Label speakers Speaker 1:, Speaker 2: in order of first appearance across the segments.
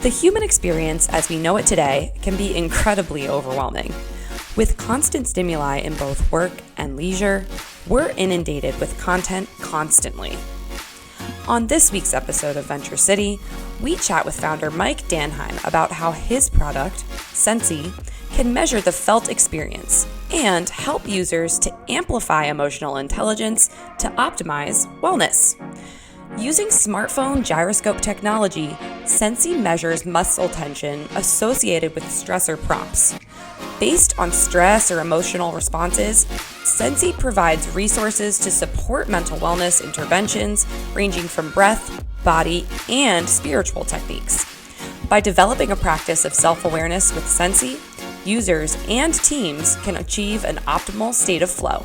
Speaker 1: The human experience as we know it today can be incredibly overwhelming. With constant stimuli in both work and leisure, we're inundated with content constantly. On this week's episode of Venture City, we chat with founder Mike Dannheim about how his product, Sensie, can measure the felt experience and help users to amplify emotional intelligence to optimize wellness. Using smartphone gyroscope technology, Sensie measures muscle tension associated with stressor prompts. Based on stress or emotional responses, Sensie provides resources to support mental wellness interventions ranging from breath, body, and spiritual techniques. By developing a practice of self-awareness with Sensie, users and teams can achieve an optimal state of flow.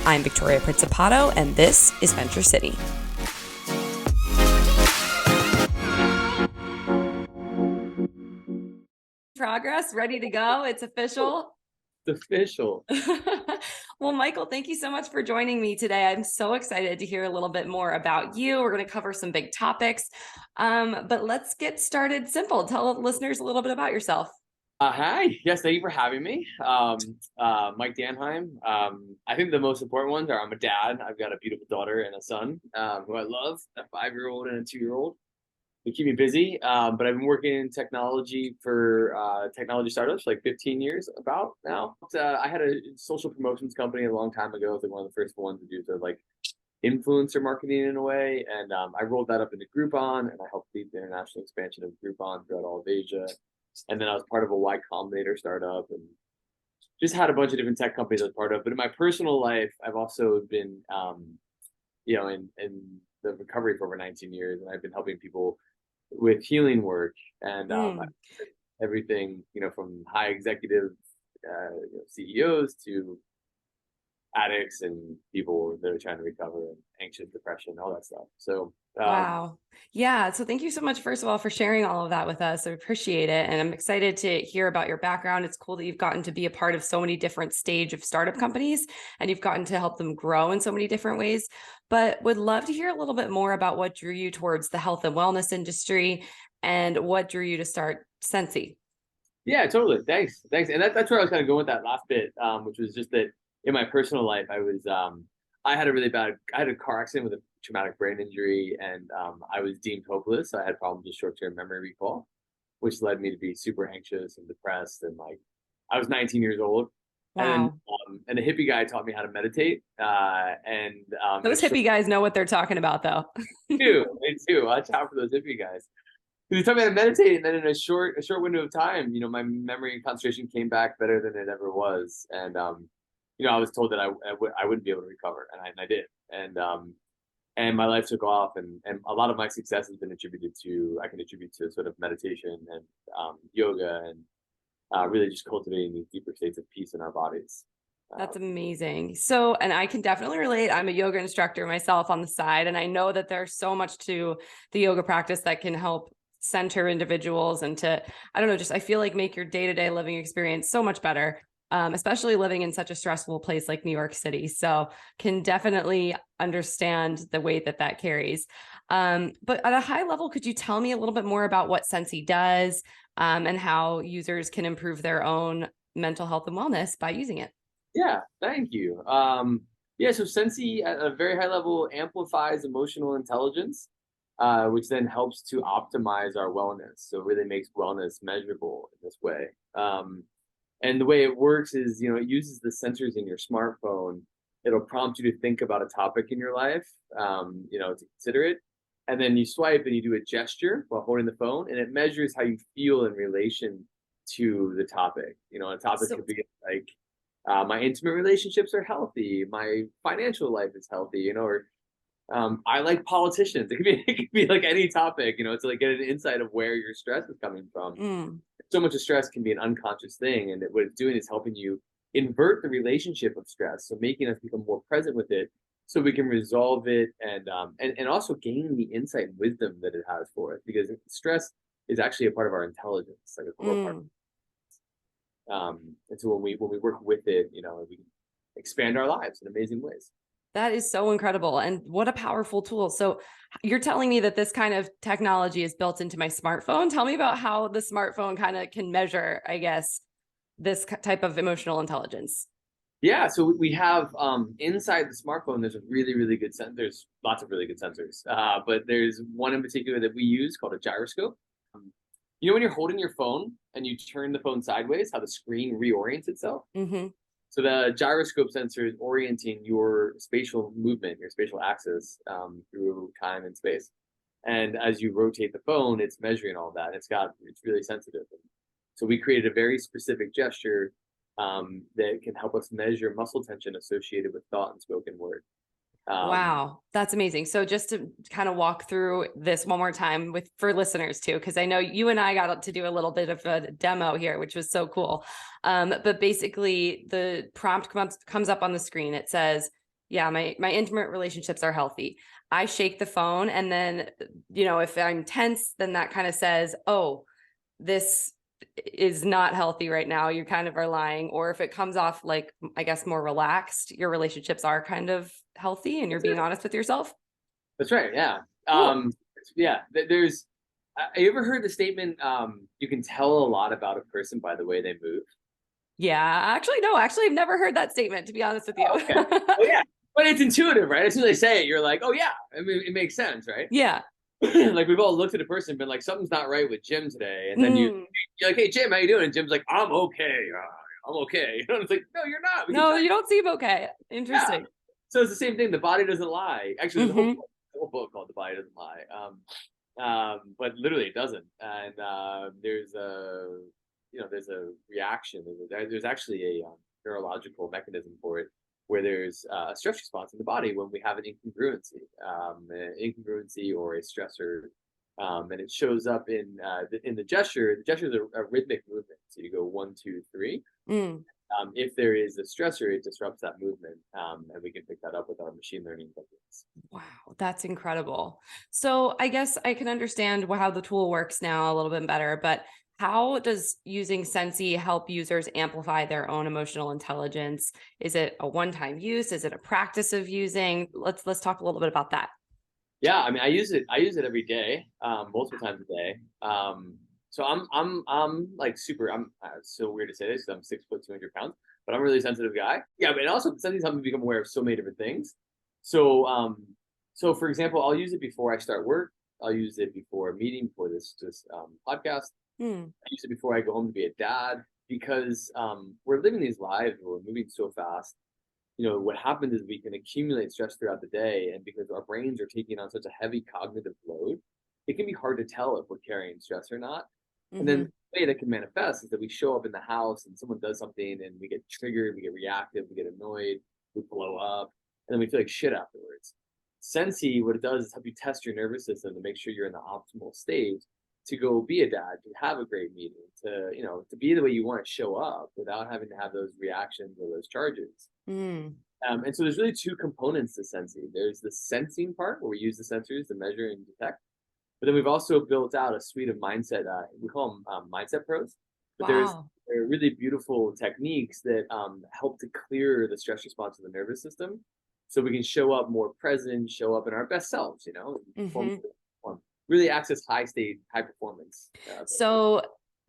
Speaker 1: I'm Victoria Principato, and this is Venture City. Progress, ready to go? It's official.
Speaker 2: It's official.
Speaker 1: Well, Michael, thank you so much for joining me today. I'm so excited to hear a little bit more about you. We're going to cover some big topics, but let's get started simple. Tell the listeners a little bit about yourself.
Speaker 2: Hi. Yes, thank you for having me. Mike Dannheim. I think the most important ones are I'm a dad. I've got a beautiful daughter and a son who I love, a 5-year-old and a 2-year-old. They keep me busy, but I've been working in technology for technology startups for like 15 years about now. I had a social promotions company a long time ago. It was like one of the first ones to do sort of like influencer marketing in a way. And I rolled that up into Groupon, and I helped lead the international expansion of Groupon throughout all of Asia. And then I was part of a Y Combinator startup and just had a bunch of different tech companies I was part of. But in my personal life, I've also been, in the recovery for over 19 years, and I've been helping people with healing work and everything, from high executive CEOs to addicts and people that are trying to recover and anxious depression, all that stuff. So
Speaker 1: wow. Yeah. So thank you so much, first of all, for sharing all of that with us. I appreciate it. And I'm excited to hear about your background. It's cool that you've gotten to be a part of so many different stage of startup companies, and you've gotten to help them grow in so many different ways. But would love to hear a little bit more about what drew you towards the health and wellness industry and what drew you to start Sensie.
Speaker 2: Yeah, totally. Thanks. And that's where I was kind of going with that last bit, which was just that in my personal life, I had a car accident with a traumatic brain injury, and I was deemed hopeless. I had problems with short-term memory recall, which led me to be super anxious and depressed. And like, I was 19 years old.
Speaker 1: Wow.
Speaker 2: And a hippie guy taught me how to meditate.
Speaker 1: Those hippie guys know what they're talking about, though.
Speaker 2: They do. Watch out for those hippie guys. He taught me how to meditate, and then in a short window of time, my memory and concentration came back better than it ever was. And I was told that I wouldn't be able to recover, and I did. And my life took off, and a lot of my success has been attributed to sort of meditation and yoga and really just cultivating these deeper states of peace in our bodies.
Speaker 1: That's amazing. So, and I can definitely relate. I'm a yoga instructor myself on the side, and I know that there's so much to the yoga practice that can help center individuals and to, I feel like make your day-to-day living experience so much better, especially living in such a stressful place like New York City. So can definitely understand the weight that carries. But at a high level, could you tell me a little bit more about what Sensie does and how users can improve their own mental health and wellness by using it?
Speaker 2: Yeah, thank you. So Sensie at a very high level amplifies emotional intelligence, which then helps to optimize our wellness. So it really makes wellness measurable in this way. And the way it works is, it uses the sensors in your smartphone. It'll prompt you to think about a topic in your life, to consider it. And then you swipe and you do a gesture while holding the phone, and it measures how you feel in relation to the topic. A topic could be like, my intimate relationships are healthy, my financial life is healthy, or I like politicians. It could be like any topic, to like get an insight of where your stress is coming from. So much of stress can be an unconscious thing, and what it's doing is helping you invert the relationship of stress, so making us become more present with it, so we can resolve it and also gain the insight and wisdom that it has for us, because stress is actually a part of our intelligence, like a core part. And so when we work with it, we expand our lives in amazing ways.
Speaker 1: That is so incredible. And what a powerful tool. So you're telling me that this kind of technology is built into my smartphone. Tell me about how the smartphone kind of can measure, I guess, this type of emotional intelligence.
Speaker 2: Yeah, so we have inside the smartphone, there's a really good there's lots of really good sensors, but there's one in particular that we use called a gyroscope. Um, you know, when you're holding your phone and you turn the phone sideways, how the screen reorients itself?
Speaker 1: Mm-hmm.
Speaker 2: So the gyroscope sensor is orienting your spatial movement, your spatial axis through time and space. And as you rotate the phone, it's measuring all that. It's really sensitive. So we created a very specific gesture that can help us measure muscle tension associated with thought and spoken word.
Speaker 1: Wow, that's amazing. So just to kind of walk through this one more time for listeners too, because I know you and I got to do a little bit of a demo here, which was so cool. But basically the prompt comes up on the screen. It says, yeah, my intimate relationships are healthy. I shake the phone, and then, if I'm tense, then that kind of says, oh, this is not healthy right now. You kind of are lying. Or if it comes off like, I guess, more relaxed, your relationships are kind of healthy and you're being honest with yourself.
Speaker 2: That's right. Yeah.
Speaker 1: Cool.
Speaker 2: Yeah. There's, you ever heard the statement, you can tell a lot about a person by the way they move?
Speaker 1: Yeah, actually, no, I've never heard that statement, to be honest with you.
Speaker 2: Oh, okay. Well, yeah. But it's intuitive, right? As soon as they say it, you're like, oh yeah, I mean, it makes sense, right?
Speaker 1: Yeah.
Speaker 2: Like we've all looked at a person and been like, something's not right with Jim today. And then you're like, hey, Jim, how you doing? And Jim's like, I'm okay. I'm okay. You know, it's like, no, you're not.
Speaker 1: No, you don't seem okay. Interesting.
Speaker 2: Yeah. So it's the same thing. The body doesn't lie. Actually, there's a whole book called The Body Doesn't Lie. But literally it doesn't. And there's a reaction. There's actually a neurological mechanism for it, where there's a stress response in the body when we have an incongruency or a stressor, and it shows up in the gesture. The gesture is a rhythmic movement. So you go 1, 2, 3. If there is a stressor, it disrupts that movement, and we can pick that up with our machine learning techniques.
Speaker 1: Wow, that's incredible. So I guess I can understand how the tool works now a little bit better, but how does using Sensie help users amplify their own emotional intelligence? Is it a one-time use? Is it a practice of using? Let's talk a little bit about that.
Speaker 2: Yeah, I mean, I use it every day, multiple times a day. So I'm like super. It's so weird to say this because I'm 6 foot 200 pounds, but I'm a really sensitive guy. Yeah, but also Sensie's helped me become aware of so many different things. So for example, I'll use it before I start work. I'll use it before a meeting, before this podcast. I use it before I go home to be a dad, because we're living these lives where we're moving so fast. You know, what happens is we can accumulate stress throughout the day, and because our brains are taking on such a heavy cognitive load, it can be hard to tell if we're carrying stress or not. And then the way that can manifest is that we show up in the house and someone does something and we get triggered, we get reactive, we get annoyed, we blow up, and then we feel like shit afterwards. Sensie, what it does is help you test your nervous system to make sure you're in the optimal state to go be a dad, to have a great meeting, to be the way you want to show up without having to have those reactions or those charges. And so there's really two components to Sensie. There's the sensing part, where we use the sensors to measure and detect. But then we've also built out a suite of mindset, we call them mindset pros. But there are really beautiful techniques that help to clear the stress response of the nervous system, so we can show up more present, show up in our best selves, really access high state, high performance.
Speaker 1: So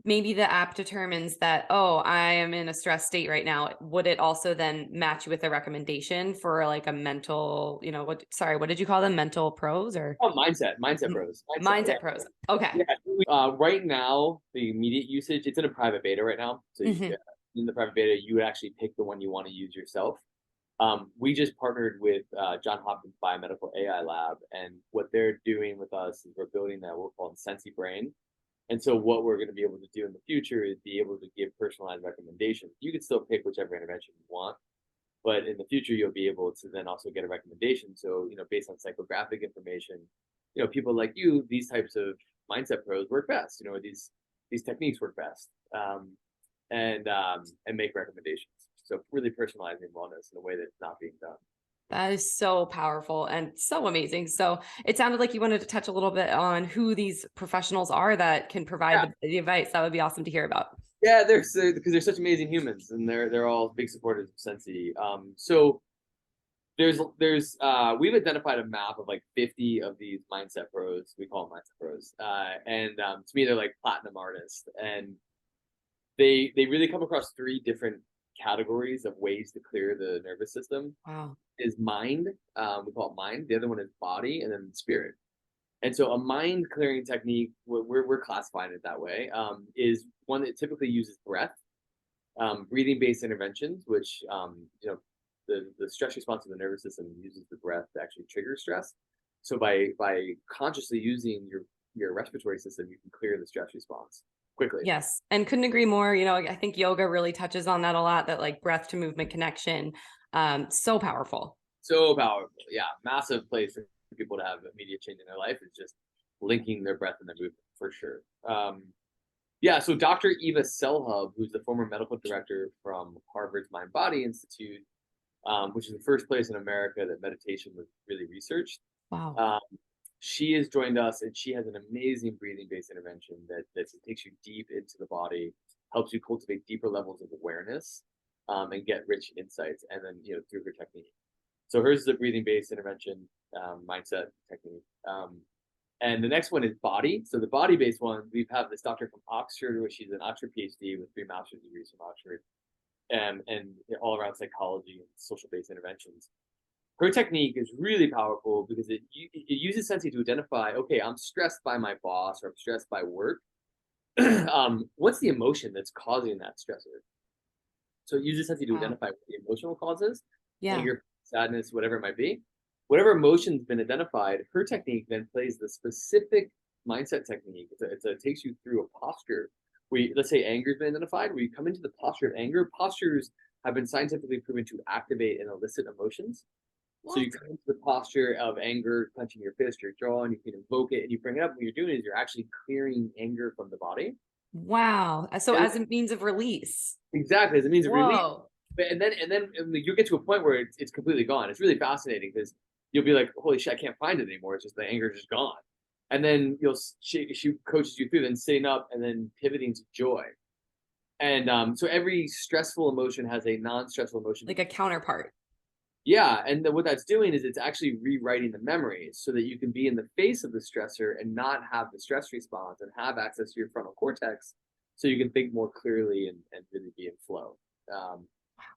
Speaker 1: maybe the app determines that, oh, I am in a stress state right now. Would it also then match you with a recommendation for like a mental, what did you call them? Mental pros or?
Speaker 2: Oh, mindset pros.
Speaker 1: Mindset pros. Okay.
Speaker 2: Yeah. Right now, the immediate usage, it's in a private beta right now. So in the private beta, you would actually pick the one you want to use yourself. We just partnered with Johns Hopkins Biomedical AI Lab, and what they're doing with us is we're building that we're called Sensie Brain. And so what we're going to be able to do in the future is be able to give personalized recommendations. You can still pick whichever intervention you want, but in the future, you'll be able to then also get a recommendation. So, based on psychographic information, people like you, these types of mindset pros work best. These techniques work best, and make recommendations. So really personalizing wellness in a way that's not being done.
Speaker 1: That is so powerful and so amazing. So it sounded like you wanted to touch a little bit on who these professionals are that can provide the advice. That would be awesome to hear about.
Speaker 2: Yeah, because they're such amazing humans, and they're all big supporters of Sensie. So We've identified a map of like 50 of these mindset pros. We call them mindset pros. And to me, they're like platinum artists, and they really come across three different categories of ways to clear the nervous system.
Speaker 1: Wow.
Speaker 2: Is mind, we call it mind. The other one is body, and then spirit. And so a mind clearing technique, we're classifying it that way, is one that typically uses breath, breathing based interventions, which the stress response of the nervous system uses the breath to actually trigger stress. So by consciously using your respiratory system, you can clear the stress response quickly.
Speaker 1: Yes. And couldn't agree more. I think yoga really touches on that a lot, that like breath to movement connection. So powerful.
Speaker 2: So powerful. Yeah. Massive place for people to have immediate change in their life is just linking their breath and their movement for sure. Yeah, so Dr. Eva Selhub, who's the former medical director from Harvard's Mind Body Institute, which is the first place in America that meditation was really researched.
Speaker 1: Wow.
Speaker 2: She has joined us, and she has an amazing breathing-based intervention that takes you deep into the body, helps you cultivate deeper levels of awareness, and get rich insights, and then through her technique. So hers is a breathing-based intervention, mindset technique. And the next one is body. So the body-based one, we have this doctor from Oxford, where she's an Oxford PhD with 3 master's degrees from Oxford, and all around psychology and social-based interventions. Her technique is really powerful because it uses Sensie to identify, okay, I'm stressed by my boss, or I'm stressed by work. What's the emotion that's causing that stressor? So it uses Sensie to identify what the emotional causes, anger, sadness, whatever it might be. Whatever emotion's been identified, her technique then plays the specific mindset technique. It takes you through a posture. Let's say anger's been identified. We come into the posture of anger. Postures have been scientifically proven to activate and elicit emotions. What? So you come into the posture of anger, clenching your fist, your jaw, and you can invoke it, and you bring it up. What you're doing is you're actually clearing anger from the body.
Speaker 1: Wow. So as a means of release.
Speaker 2: Exactly, as a means of release. And then you get to a point where it's completely gone. It's really fascinating because you'll be like, holy shit, I can't find it anymore. It's just the anger is just gone. And then she coaches you through then sitting up and then pivoting to joy. And so every stressful emotion has a non-stressful emotion.
Speaker 1: Like a counterpart.
Speaker 2: Yeah, and what that's doing is it's actually rewriting the memories so that you can be in the face of the stressor and not have the stress response and have access to your frontal cortex so you can think more clearly and really be in flow.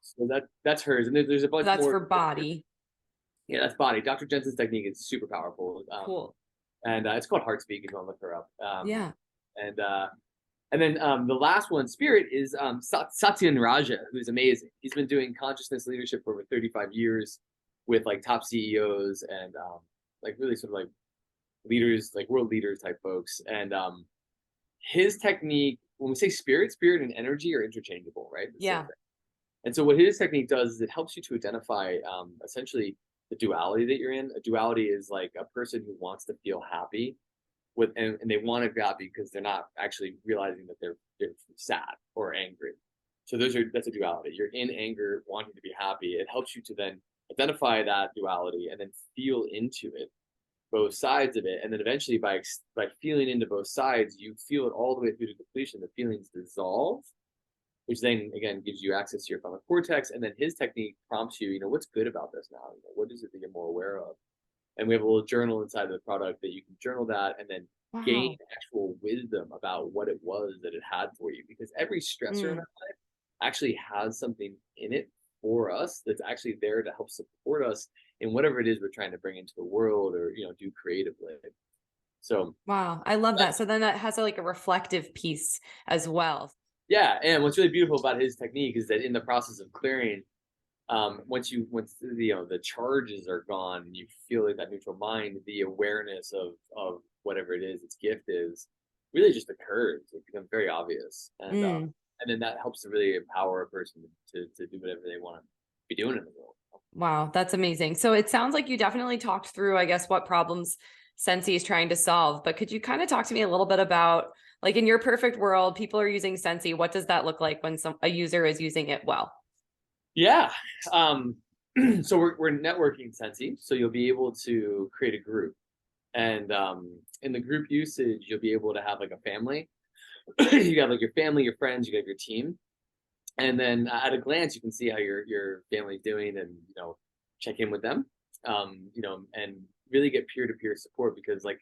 Speaker 2: So that's hers. And there's a bunch more.
Speaker 1: That's for body.
Speaker 2: Yeah, that's body. Dr. Jensen's technique is super powerful.
Speaker 1: Cool.
Speaker 2: And it's called Heart Speak if you want to look her up.
Speaker 1: Yeah.
Speaker 2: And then the last one, spirit, is Satyan Raja, who's amazing. He's been doing consciousness leadership for over 35 years with like top CEOs and like really sort of like leaders, like world leaders type folks. And his technique, when we say spirit and energy are interchangeable, right?
Speaker 1: Yeah.
Speaker 2: And so what his technique does is it helps you to identify essentially the duality that you're in. A duality is like a person who wants to feel happy and they want to be happy because they're not actually realizing that they're sad or angry. So that's a duality. You're in anger, wanting to be happy. It helps you to then identify that duality and then feel into it, both sides of it. And then eventually by feeling into both sides, you feel it all the way through to completion. The feelings dissolve, which then again gives you access to your frontal cortex. And then his technique prompts you, what's good about this now? What is it that you're more aware of? And we have a little journal inside of the product that you can journal that and then gain actual wisdom about what it was that it had for you. Because every stressor in our life actually has something in it for us that's actually there to help support us in whatever it is we're trying to bring into the world or do creatively. So
Speaker 1: wow, I love that. So then that has like a reflective piece as well.
Speaker 2: Yeah, and what's really beautiful about his technique is that in the process of clearing, once the charges are gone and you feel like that neutral mind, the awareness of whatever it is its gift is really just occurs. It becomes very obvious, and then that helps to really empower a person to do whatever they want to be doing in the world.
Speaker 1: Wow, that's amazing. So it sounds like you definitely talked through, I guess, what problems Sensie is trying to solve, but could you kind of talk to me a little bit about, like, in your perfect world, people are using Sensie. What does that look like when a user is using it well?
Speaker 2: Yeah. So we're networking Sensie. So you'll be able to create a group. And in the group usage, you'll be able to have like a family. You got like your family, your friends, you got your team. And then at a glance, you can see how your family's doing and, check in with them, and really get peer-to-peer support, because like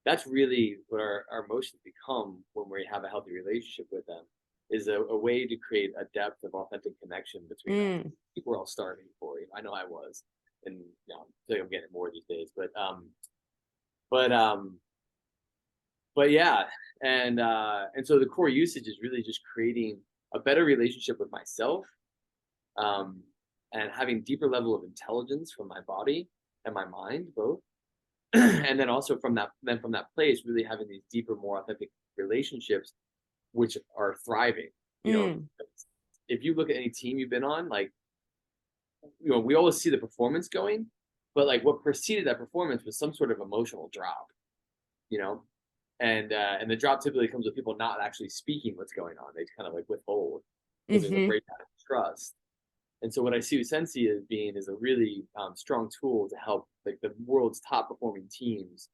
Speaker 2: that's really what our emotions become when we have a healthy relationship with them, is a way to create a depth of authentic connection between us. People are all starving for it. I know I was, and I feel like I'm getting it more these days, but yeah, and so the core usage is really just creating a better relationship with myself, and having deeper level of intelligence from my body and my mind both, and then also from that place, really having these deeper, more authentic relationships, which are thriving. If you look at any team you've been on, like, we always see the performance going, but like what preceded that performance was some sort of emotional drop, and the drop typically comes with people not actually speaking what's going on. They kind of like withhold because there's a breakdown of trust. And so what I see with Sensie is a really strong tool to help like the world's top performing teams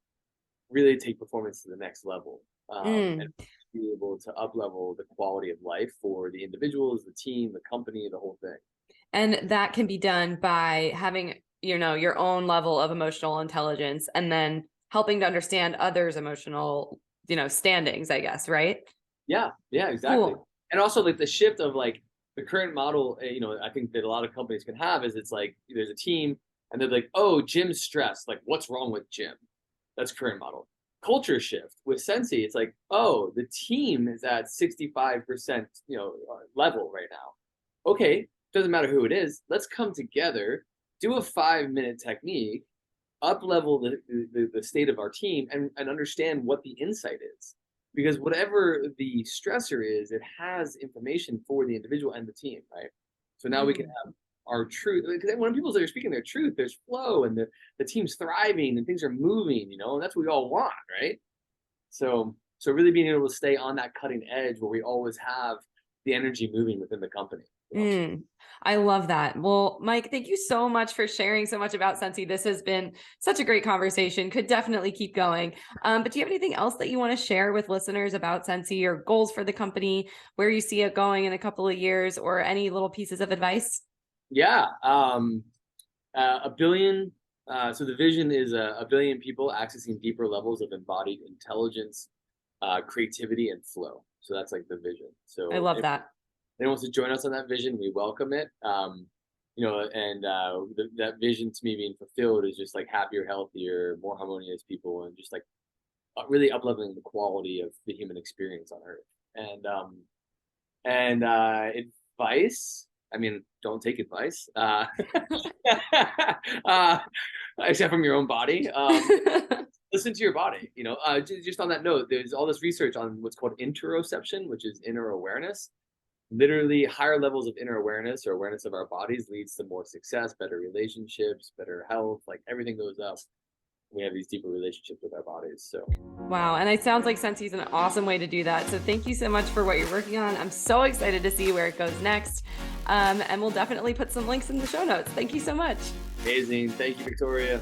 Speaker 2: really take performance to the next level, and be able to up level the quality of life for the individuals, the team, the company, the whole thing.
Speaker 1: And that can be done by having, your own level of emotional intelligence, and then helping to understand others' emotional, standings, I guess, right?
Speaker 2: Yeah, exactly.
Speaker 1: Cool.
Speaker 2: And also like the shift of like the current model, I think that a lot of companies can have is, it's like there's a team and they're like, oh, Jim's stressed. Like, what's wrong with Jim? That's current model. Culture shift with Sensie, it's like, oh, the team is at 65%, level right now. Okay, doesn't matter who it is. Let's come together, do a 5-minute technique, up level the state of our team, and understand what the insight is. Because whatever the stressor is, it has information for the individual and the team, right? So now we can have our truth. Because when people are speaking their truth, there's flow, and the team's thriving and things are moving, and that's what we all want, right? So really being able to stay on that cutting edge where we always have the energy moving within the company.
Speaker 1: I love that. Well, Mike, thank you so much for sharing so much about Sensie. This has been such a great conversation. Could definitely keep going. But do you have anything else that you want to share with listeners about Sensie, or goals for the company, where you see it going in a couple of years, or any little pieces of advice?
Speaker 2: Yeah. 1 billion. So the vision is 1 billion people accessing deeper levels of embodied intelligence, creativity, and flow. So that's like the vision. So
Speaker 1: I love that.
Speaker 2: anyone wants to join us on that vision, we welcome it. That vision to me being fulfilled is just like happier, healthier, more harmonious people, and just like really up-leveling the quality of the human experience on Earth. And advice, I mean, don't take advice, except from your own body. Listen to your body. Just on that note, there's all this research on what's called interoception, which is inner awareness. Literally, higher levels of inner awareness or awareness of our bodies leads to more success, better relationships, better health. Like everything goes up. We have these deeper relationships with our bodies. So
Speaker 1: wow. And it sounds like Sensie is an awesome way to do that. So thank you so much for what you're working on. I'm so excited to see where it goes next. And we'll definitely put some links in the show notes. Thank you so much.
Speaker 2: Amazing. Thank you, Victoria.